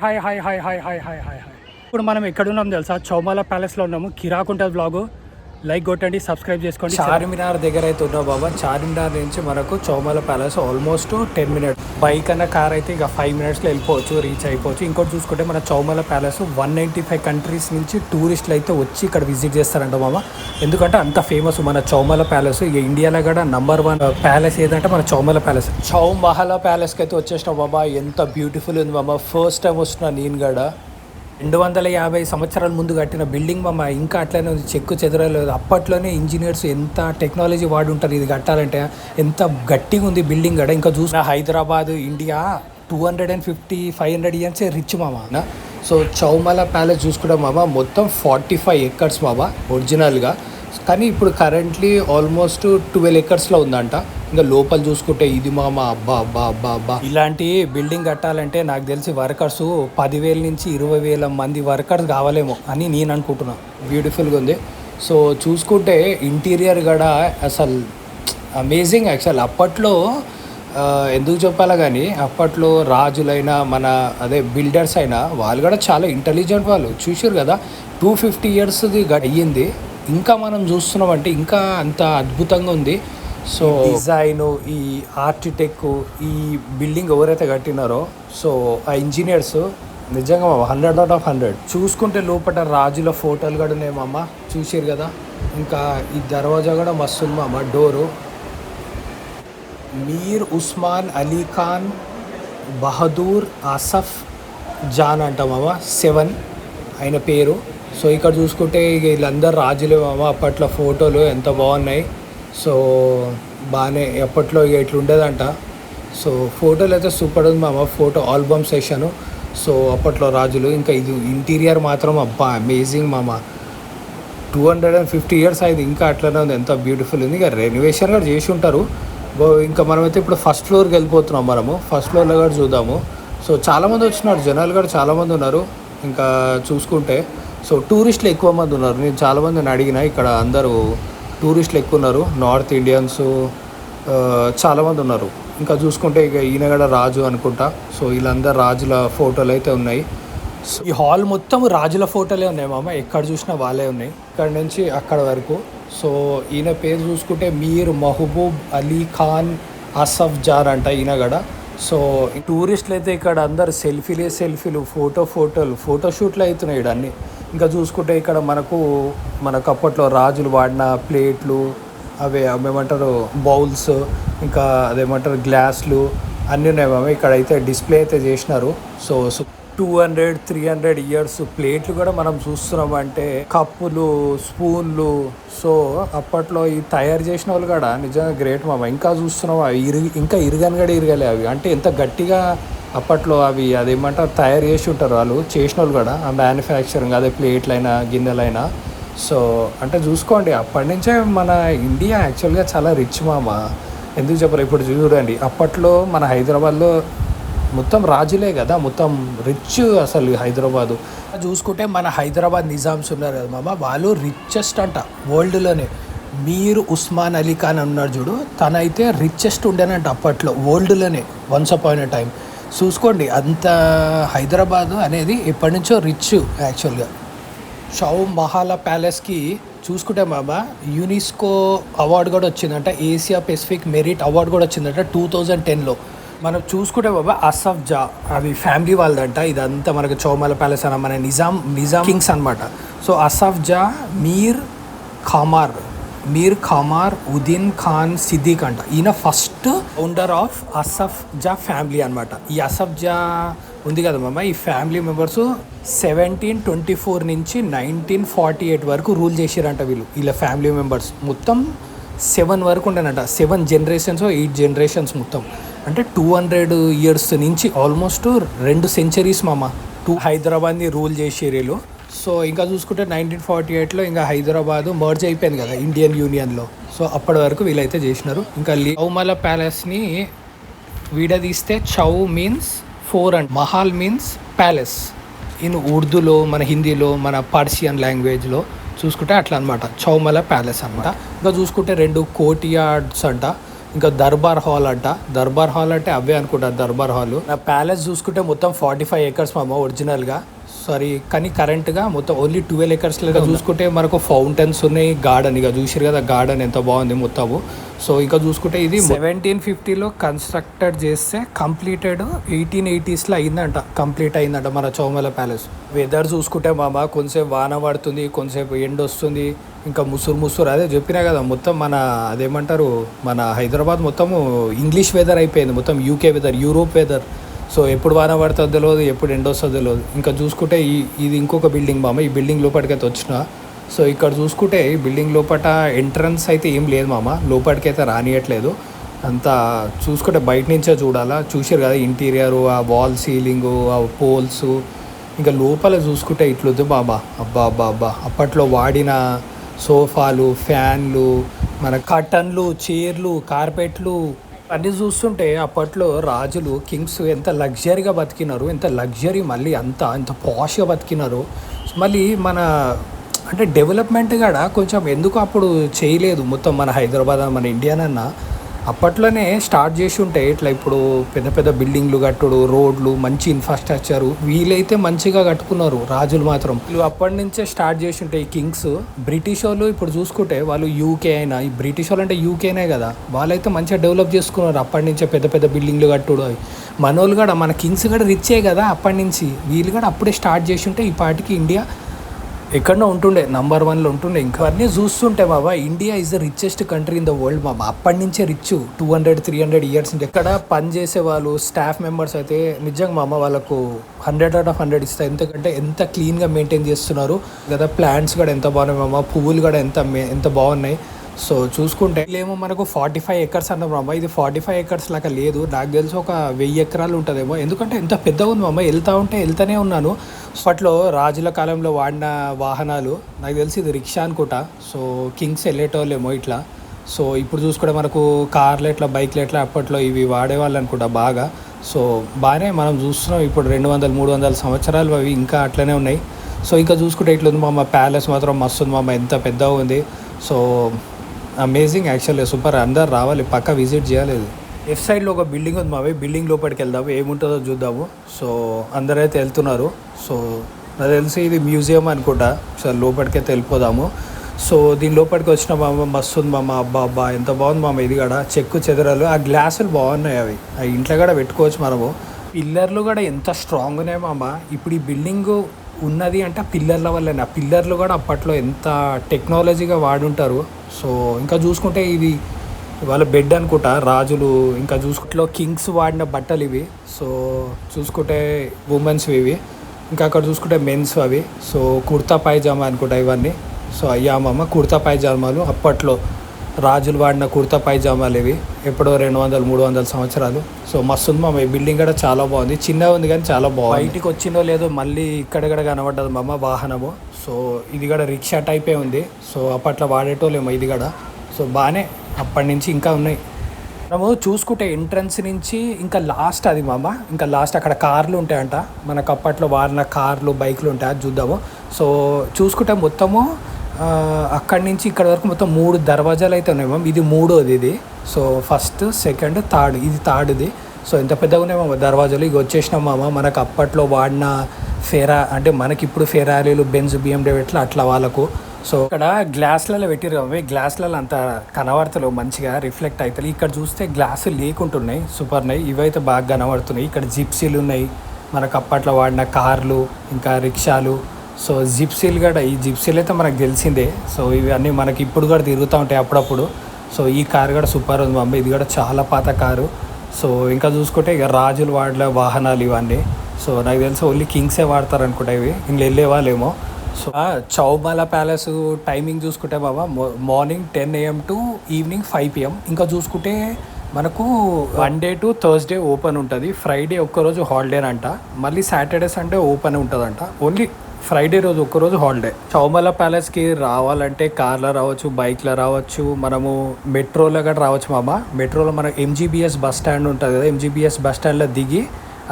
Hi hi hi hi hi hi hi hi ఇప్పుడు మనం ఎక్కడున్నాం తెలుసా? చౌమాల ప్యాలెస్లో ఉన్నాము. కిరాకుంటది వ్లాగు. లైక్ కొట్టండి, సబ్స్క్రైబ్ చేసుకోండి. చార్మినార్ దగ్గర అయితే ఉన్నాం బాబా. చార్మినార్ నుంచి మనకు Chowmahalla palace almost 10 minutes. Bike అన్న కార్ అయితే ఇక 5 minutesలో వెళ్ళిపోవచ్చు, రీచ్ అయిపోవచ్చు. ఇంకోటి చూసుకుంటే మన చౌమాల ప్యాలెస్ 195 countries నుంచి టూరిస్టులు అయితే వచ్చి ఇక్కడ విజిట్ చేస్తారంట మామ. ఎందుకంటే అంత ఫేమస్ మన చౌమాల ప్యాలెస్. ఇక ఇండియాలో కూడా నంబర్ 1 ప్యాలెస్ ఏదంటే మన చౌమాల ప్యాలెస్. చౌమహల ప్యాలెస్కి అయితే వచ్చేసినాం బాబా. ఎంత బ్యూటిఫుల్ ఉంది మామ. ఫస్ట్ టైం వస్తున్నా నేను కూడా. 250 సంవత్సరాల ముందు కట్టిన బిల్డింగ్ మామ, ఇంకా అట్లనే ఉంది, చెక్కు చెదరలేదు. అప్పట్లోనే ఇంజనీర్స్ ఎంత టెక్నాలజీ వాడి ఉంటారు ఇది కట్టాలంటే. ఎంత గట్టిగా ఉంది బిల్డింగ్ కూడా. ఇంకా చూసిన హైదరాబాద్, ఇండియా 250-500 years రిచ్ మామ. సో చౌమల ప్యాలెస్ చూసుకుంటాం మామ. మొత్తం 45 acres మామ ఒరిజినల్గా. కానీ ఇప్పుడు కరెంట్లీ ఆల్మోస్ట్ 12 acresలో ఉందంట. ఇంకా లోపల చూసుకుంటే ఇది మామ, అబ్బా అబ్బా అబ్బా అబ్బా. ఇలాంటి బిల్డింగ్ కట్టాలంటే నాకు తెలిసి వర్కర్స్ 10,000 నుంచి 20,000 మంది వర్కర్స్ కావాలేమో అని నేను అనుకుంటున్నా. బ్యూటిఫుల్గా ఉంది. సో చూసుకుంటే ఇంటీరియర్ కూడా అసలు అమేజింగ్. యాక్చువల్ అప్పట్లో ఎందుకు చెప్పాలా కానీ, అప్పట్లో రాజులైనా మన అదే బిల్డర్స్ అయినా వాళ్ళు కూడా చాలా ఇంటెలిజెంట్ వాళ్ళు. చూసారు కదా, 250 yearsది అయ్యింది. ఇంకా మనం చూస్తున్నామంటే ఇంకా అంత అద్భుతంగా ఉంది. సో డిజైన్, ఈ ఆర్కిటెక్ట్, ఈ బిల్డింగ్ ఎవరైతే కట్టినారో సో ఆ ఇంజనీర్స్ నిజంగా 100 out of 100. చూసుకుంటే లోపల రాజుల ఫోటోలు కూడా ఉన్నాయి మామ. చూసారు కదా. ఇంకా ఈ దర్వాజా కూడా మస్తు ఉంది మామ. డోరు మీర్ ఉస్మాన్ అలీ ఖాన్ బహదూర్ ఆసఫ్ జాన్ అంట మామ. 7 ఆయన పేరు. సో ఇక్కడ చూసుకుంటే ఇక వీళ్ళందరూ రాజులే మామ. అప్పట్లో ఫోటోలు ఎంత బాగున్నాయి. సో బాగానే అప్పట్లో ఇక ఇట్లా ఉండేదంట. సో ఫోటోలు అయితే సూపర్ ఉంది మామ. Photo album session. సో అప్పట్లో రాజులు. ఇంకా ఇది ఇంటీరియర్ మాత్రం అబ్బా అమేజింగ్ మామ. 250 years అయింది, ఇంకా అట్లనే ఉంది. ఎంత బ్యూటిఫుల్ ఉంది. ఇక రెనోవేషన్ కూడా చేసి ఉంటారు. ఇంకా మనమైతే ఇప్పుడు ఫస్ట్ ఫ్లోర్కి వెళ్ళిపోతున్నాం. మనము ఫస్ట్ ఫ్లోర్లో కూడా చూద్దాము. సో చాలామంది వచ్చినారు, జనాలు కూడా చాలామంది ఉన్నారు. ఇంకా చూసుకుంటే సో టూరిస్టులు ఎక్కువ మంది ఉన్నారు. నేను చాలామందిని అడిగిన, ఇక్కడ అందరూ టూరిస్టులు ఎక్కువ ఉన్నారు. నార్త్ ఇండియన్స్ చాలామంది ఉన్నారు. ఇంకా చూసుకుంటే ఇక ఈయన కూడా రాజు అనుకుంటా. సో వీళ్ళందరూ రాజుల ఫోటోలు అయితే ఉన్నాయి. సో ఈ హాల్ మొత్తం రాజుల ఫోటోలే ఉన్నాయి మామ. ఎక్కడ చూసినా వాళ్ళే ఉన్నాయి, ఇక్కడ నుంచి అక్కడ వరకు. సో ఈయన పేరు చూసుకుంటే మీర్ మహబూబ్ అలీ ఖాన్ ఆసఫ్ జాన్ అంట ఈయన కూడా. సో టూరిస్టులు అయితే ఇక్కడ అందరు సెల్ఫీలు, ఫోటోషూట్లు అవుతున్నాయి ఇక్కడ అన్నీ. ఇంకా చూసుకుంటే ఇక్కడ మనకు అప్పట్లో రాజులు వాడిన ప్లేట్లు, అవేమంటారు బౌల్స్, ఇంకా అదేమంటారు గ్లాసులు అన్నీ ఉన్నాయి మామ. ఇక్కడ అయితే డిస్ప్లే అయితే చేసినారు. సో 200-300 years ప్లేట్లు కూడా మనం చూస్తున్నామంటే, కప్పులు, స్పూన్లు. సో అప్పట్లో ఈ తయారు చేసిన వాళ్ళు కూడా నిజంగా గ్రేట్ మామ. ఇంకా చూస్తున్నాం ఇంకా ఇరగని కూడా ఇరగలే అవి. అంటే ఎంత గట్టిగా అప్పట్లో అవి అదేమంటారు తయారు చేసి ఉంటారు వాళ్ళు, చేసిన వాళ్ళు కూడా ఆ మ్యానుఫ్యాక్చరింగ్, అదే ప్లేట్లైనా గిన్నెలైనా. సో అంటే చూసుకోండి, అప్పటి నుంచే మన ఇండియా యాక్చువల్గా చాలా రిచ్ మామ. ఎందుకు చెప్పరు, ఇప్పుడు చూడండి అప్పట్లో మన హైదరాబాద్లో మొత్తం రాజులే కదా, మొత్తం రిచ్ అసలు హైదరాబాదు. చూసుకుంటే మన హైదరాబాద్ నిజామ్స్ ఉన్నారు కదా మామ, వాళ్ళు రిచెస్ట్ అంట వరల్డ్లోనే. మీర్ ఉస్మాన్ అలీ ఖాన్ అన్నాడు చూడు, తనైతే రిచెస్ట్ ఉండేనంట అప్పట్లో వరల్డ్లోనే, వన్స్ అపాన్ ఎ టైం. చూసుకోండి అంత హైదరాబాదు అనేది ఎప్పటి నుంచో రిచ్ యాక్చువల్గా. చౌమహల ప్యాలెస్కి చూసుకుంటే మామ యునెస్కో అవార్డు కూడా వచ్చిందంట. ఏషియా పెసిఫిక్ మెరిట్ అవార్డు కూడా వచ్చిందంట 2010లో. మనం చూసుకుంటే బాబా ఆసఫ్ జా అవి ఫ్యామిలీ వాళ్ళదంట. ఇదంతా మనకు చౌమల ప్యాలెస్ అన్న మన నిజాం కింగ్స్ అనమాట. సో ఆసఫ్ జా మీర్ ఖమార్ ఉదీన్ ఖాన్ సిద్దిక్ అంట. ఈయన ఫస్ట్ ఫౌండర్ ఆఫ్ ఆసఫ్ జా ఫ్యామిలీ అనమాట. ఈ ఆసఫ్ జా ఉంది కదా మామ, ఈ ఫ్యామిలీ మెంబర్స్ 1724 నుంచి 1948 వరకు రూల్ చేసారంట వీళ్ళ ఫ్యామిలీ మెంబర్స్. మొత్తం 7 వరకు ఉండేనంట. 7 generations 8 generations మొత్తం. అంటే 200 years నుంచి ఆల్మోస్ట్ 2 centuries మామ హైదరాబాద్ని రూల్ చేసేరేలు. సో ఇంకా చూసుకుంటే 1948లో ఇంకా హైదరాబాదు మర్జ్ అయిపోయింది కదా ఇండియన్ యూనియన్లో. సో అప్పటి వరకు వీళ్ళైతే చేసినారు. ఇంకా చౌమల ప్యాలెస్ని విడదీస్తే చౌ మీన్స్ 4 అండ్ మహల్ మీన్స్ ప్యాలెస్ ఇన్ ఉర్దూలో, మన హిందీలో, మన పర్షియన్ లాంగ్వేజ్లో చూసుకుంటే అట్లా అనమాట చౌమల ప్యాలెస్ అనమాట. ఇంకా చూసుకుంటే 2 courtyards అంట. ఇంకా దర్బార్ హాల్ అంట. దర్బార్ హాల్ అంటే అవే అనుకుంటా దర్బార్ హాల్. నా ప్యాలెస్ చూసుకుంటే మొత్తం 45 acres మామ ఒరిజినల్గా. సారీ కానీ కరెంట్గా మొత్తం ఓన్లీ 12 acres లాగా చూసుకుంటే మనకు ఫౌంటైన్స్ ఉన్నాయి, గార్డెన్ ఇక చూసారు కదా గార్డెన్ ఎంత బాగుంది మొత్తము. సో ఇంకా చూసుకుంటే ఇది 1750లో కన్స్ట్రక్టెడ్ చేస్తే కంప్లీటెడ్ 1880sలో అయిందంట, కంప్లీట్ అయిందంట మన చౌమల ప్యాలెస్. వెదర్ చూసుకుంటే మామ కొంచెంసేపు వాన పడుతుంది, కొంచెంసేపు ఎండ వస్తుంది, ఇంకా ముసురు అదే చెప్పినా కదా మొత్తం మన అదేమంటారు మన హైదరాబాద్ మొత్తము ఇంగ్లీష్ వెదర్ అయిపోయింది, మొత్తం UK weather, Europe weather. So ఎప్పుడు వాన పడుతుందో తెలియదు, ఎప్పుడు ఎండ వస్తుందో తెలియదు. ఇంకా చూసుకుంటే ఇది ఇంకొక బిల్డింగ్ మామ. ఈ బిల్డింగ్ లోపలికైతే వచ్చిన. సో ఇక్కడ చూసుకుంటే ఈ బిల్డింగ్ లోపల ఎంట్రన్స్ అయితే ఏం లేదు మామ, లోపలికైతే రానియట్లేదు. అంతా చూసుకుంటే బయట నుంచే చూడాలా. చూసారు కదా ఇంటీరియరు, ఆ వాల్ సీలింగు, ఆ పోల్స్. ఇంకా లోపల చూసుకుంటే ఇట్లొద్దు బాబా, అబ్బా అబ్బా అబ్బా. అప్పట్లో వాడిన సోఫాలు, ఫ్యాన్లు, మన కర్టన్లు, చైర్లు, కార్పెట్లు అన్నీ చూస్తుంటే అప్పట్లో రాజులు, కింగ్స్ ఎంత లగ్జరీగా బతికినారు, ఎంత లగ్జరీ, మళ్ళీ ఎంత పాష్గా బతికినారు. మళ్ళీ మన అంటే డెవలప్మెంట్ కూడా కొంచెం ఎందుకు అప్పుడు చేయలేదు మొత్తం మన హైదరాబాద్ మన ఇండియానన్నా. అప్పట్లోనే స్టార్ట్ చేసి ఉంటే ఇట్లా ఇప్పుడు పెద్ద పెద్ద బిల్డింగ్లు కట్టుడు, రోడ్లు, మంచి ఇన్ఫ్రాస్ట్రక్చరు వీలైతే మంచిగా కట్టుకున్నారు రాజులు మాత్రం. వీళ్ళు అప్పటి నుంచే స్టార్ట్ చేసి ఉంటే ఈ కింగ్స్. బ్రిటిష్ వాళ్ళు ఇప్పుడు చూసుకుంటే వాళ్ళు యూకే అయినా, ఈ బ్రిటిష్ వాళ్ళు అంటే యూకేనే కదా, వాళ్ళైతే మంచిగా డెవలప్ చేసుకున్నారు అప్పటి నుంచే పెద్ద పెద్ద బిల్డింగ్లు కట్టుడు. అవి మనోళ్ళు కూడా మన కింగ్స్ కూడా రిచ్చే కదా అప్పటి నుంచి. వీళ్ళు కూడా అప్పుడే స్టార్ట్ చేసి ఉంటే ఈ పాటికి ఇండియా ఎక్కడో ఉంటుండే, నంబర్ 1లో ఉంటుండే. ఇంకా అన్నీ చూస్తుంటే బాబా India is the richest country in the world బాబా. అప్పటి నుంచే రిచ్ 200-300 years నుంచి. ఎక్కడ పని చేసే వాళ్ళు స్టాఫ్ మెంబర్స్ అయితే నిజంగా మామ వాళ్ళకు 100 out of 100 ఇస్తాయి. ఎందుకంటే ఎంత క్లీన్గా మెయింటైన్ చేస్తున్నారు కదా. ప్లాంట్స్ కూడా ఎంత బాగున్నాయి మామ, పువ్వులు కూడా ఎంత బాగున్నాయి. సో చూసుకుంటే ఏమో మనకు 45 acres అన్నాం మామ. ఇది 45 acres లాగా లేదు, నాకు తెలిసి ఒక 1000 ఎకరాలు ఉంటుందేమో. ఎందుకంటే ఎంత పెద్దగా ఉంది మామ. వెళ్తానే ఉన్నాను. అప్పట్లో రాజుల కాలంలో వాడిన వాహనాలు నాకు తెలిసి ఇది రిక్షా అనుకుంటా. సో కింగ్స్ వెళ్ళేటోళ్ళేమో ఇట్లా. సో ఇప్పుడు చూసుకుంటే మనకు కార్లు ఎట్లా, బైక్లు ఎట్లా, అప్పట్లో ఇవి వాడేవాళ్ళు అనుకుంటా బాగా. సో బాగానే మనం చూస్తున్నాం ఇప్పుడు 200-300 సంవత్సరాలు అవి ఇంకా అట్లనే ఉన్నాయి. సో ఇంకా చూసుకుంటే ఇట్లా ఉంది మామ. ప్యాలెస్ మాత్రం మస్తు ఉంది మామ, ఎంత పెద్దగా ఉంది. So amazing, actually super. అందరు రావాలి, పక్కా విజిట్ చేయాలి. లెఫ్ట్ సైడ్లో ఒక బిల్డింగ్ ఉంది మావి. బిల్డింగ్ లోపలికి వెళ్దాము, ఏముంటుందో చూద్దాము. సో అందరైతే వెళ్తున్నారు. సో నాకు తెలిసి ఇది మ్యూజియం అనుకుంటా. సో లోపలికైతే వెళ్ళిపోదాము. సో దీని లోపలికి వచ్చిన మామ మస్తు ఉంది మామ. అబ్బా ఎంత బాగుంది మామ. ఇది కూడా చెక్కు చెదరాలు, ఆ గ్లాసులు బాగున్నాయి. అవి ఆ ఇంట్లో కూడా పెట్టుకోవచ్చు మనము. పిల్లర్లు కూడా ఎంత స్ట్రాంగ్ ఉన్నాయి మామ. ఇప్పుడు ఈ బిల్డింగు ఉన్నది అంటే పిల్లర్ల వల్లనే. ఆ పిల్లర్లు కూడా అప్పట్లో ఎంత టెక్నాలజీగా వాడుంటారు. సో ఇంకా చూసుకుంటే ఇది వాళ్ళ బెడ్ అనుకుంటా రాజులు. ఇంకా చూసుకుంటే కింగ్స్ వాడిన బట్టలు ఇవి. సో చూసుకుంటే ఉమెన్స్వి ఇవి. ఇంకా అక్కడ చూసుకుంటే మెన్స్ అవి. సో కుర్తా పైజామా అనుకుంటా ఇవన్నీ. సో అయ్యామమ్మ కుర్తా పైజామాలు అప్పట్లో రాజులు వాడిన కుర్తా పైజామాలు ఇవి. ఎప్పుడో 200-300 సంవత్సరాలు. సో మస్తు ఉంది మామ. ఈ బిల్డింగ్ కూడా చాలా బాగుంది, చిన్నగా ఉంది కానీ చాలా బాగుంది. బయటికి వచ్చిందో లేదో మళ్ళీ ఇక్కడ కనబడ్డది మామ వాహనము. సో ఇది కూడా రిక్షా టైపే ఉంది. సో అప్పట్లో వాడేటోళ్ళేమో ఇది కూడా. సో బాగానే అప్పటి నుంచి ఇంకా ఉన్నాయి. మనము చూసుకుంటే ఎంట్రన్స్ నుంచి ఇంకా లాస్ట్ అది మామ. ఇంకా లాస్ట్ అక్కడ కార్లు ఉంటాయంట, మనకు అప్పట్లో వాడిన కార్లు, బైక్లు ఉంటాయి, అది చూద్దాము. సో చూసుకుంటే మొత్తము అక్కడి నుంచి ఇక్కడ వరకు మొత్తం 3 దర్వాజాలు అయితే ఉన్నాయి మ్యామ్. ఇది 3వది ఇది. So first, second, third. ఇది థర్డ్ది. సో ఎంత పెద్దగా ఉన్నాయి మామ దర్వాజాలు. ఇక వచ్చేసినాం మామ. మనకు అప్పట్లో వాడిన అంటే మనకి ఇప్పుడు ఫెరారీలు, బెంజ్, BMW అట్లా వాళ్ళకు. సో ఇక్కడ గ్లాసులలో పెట్టిరు అవి. గ్లాసులలో అంత కనబడతలేవు, మంచిగా రిఫ్లెక్ట్ అవుతాయి. ఇక్కడ చూస్తే గ్లాసులు లేకుంటున్నాయి, సూపర్ ఉన్నాయి. ఇవైతే బాగా కనబడుతున్నాయి. ఇక్కడ జిప్సీలు ఉన్నాయి, మనకు అప్పట్లో వాడిన కార్లు, ఇంకా రిక్షాలు. సో జిప్సీలు కూడా, ఈ జిప్సీలు అయితే మనకు తెలిసిందే. సో ఇవన్నీ మనకి ఇప్పుడు కూడా తిరుగుతూ ఉంటాయి అప్పుడప్పుడు. సో ఈ కారు కూడా సూపర్ ఉంది మమ్మీ. ఇది కూడా చాలా పాత కారు. సో ఇంకా చూసుకుంటే ఇక రాజులు వాడిన వాహనాలు ఇవన్నీ. సో నాకు తెలిసి ఓన్లీ కింగ్సే వాడతారు అనుకుంటా ఇవి, ఇంట్లో వెళ్ళే వాళ్ళేమో. సో చౌమాల ప్యాలెస్ టైమింగ్ చూసుకుంటే బాబా morning 10 AM to evening 5 PM. ఇంకా చూసుకుంటే మనకు Monday to Thursday ఓపెన్ ఉంటుంది, ఫ్రైడే ఒక్కరోజు హాలిడే అంట, మళ్ళీ సాటర్డే సండే ఓపెన్ ఉంటుందంట. ఓన్లీ ఫ్రైడే రోజు ఒక్కరోజు హాలిడే. చౌమాల ప్యాలెస్కి రావాలంటే కార్లో రావచ్చు, బైక్లో రావచ్చు, మనము మెట్రోలో కూడా రావచ్చు మామ. మెట్రోలో మనకు MGBS బస్ స్టాండ్ ఉంటుంది కదా, MGBS బస్ స్టాండ్లో దిగి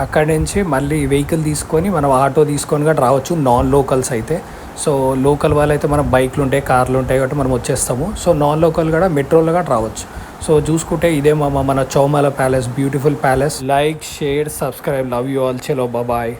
అక్కడి నుంచి మళ్ళీ వెహికల్ తీసుకొని మనం ఆటో తీసుకొని కూడా రావచ్చు, నాన్ లోకల్స్ అయితే. సో లోకల్ వాళ్ళు అయితే మన బైక్లు ఉంటాయి, కార్లు ఉంటాయి కాబట్టి మనం వచ్చేస్తాము. సో నాన్ లోకల్ కూడా మెట్రోలో కూడా రావచ్చు. సో చూసుకుంటే ఇదే మన Chowmahalla palace, beautiful palace. Like, share, subscribe. Love you all. చలో బాయ్.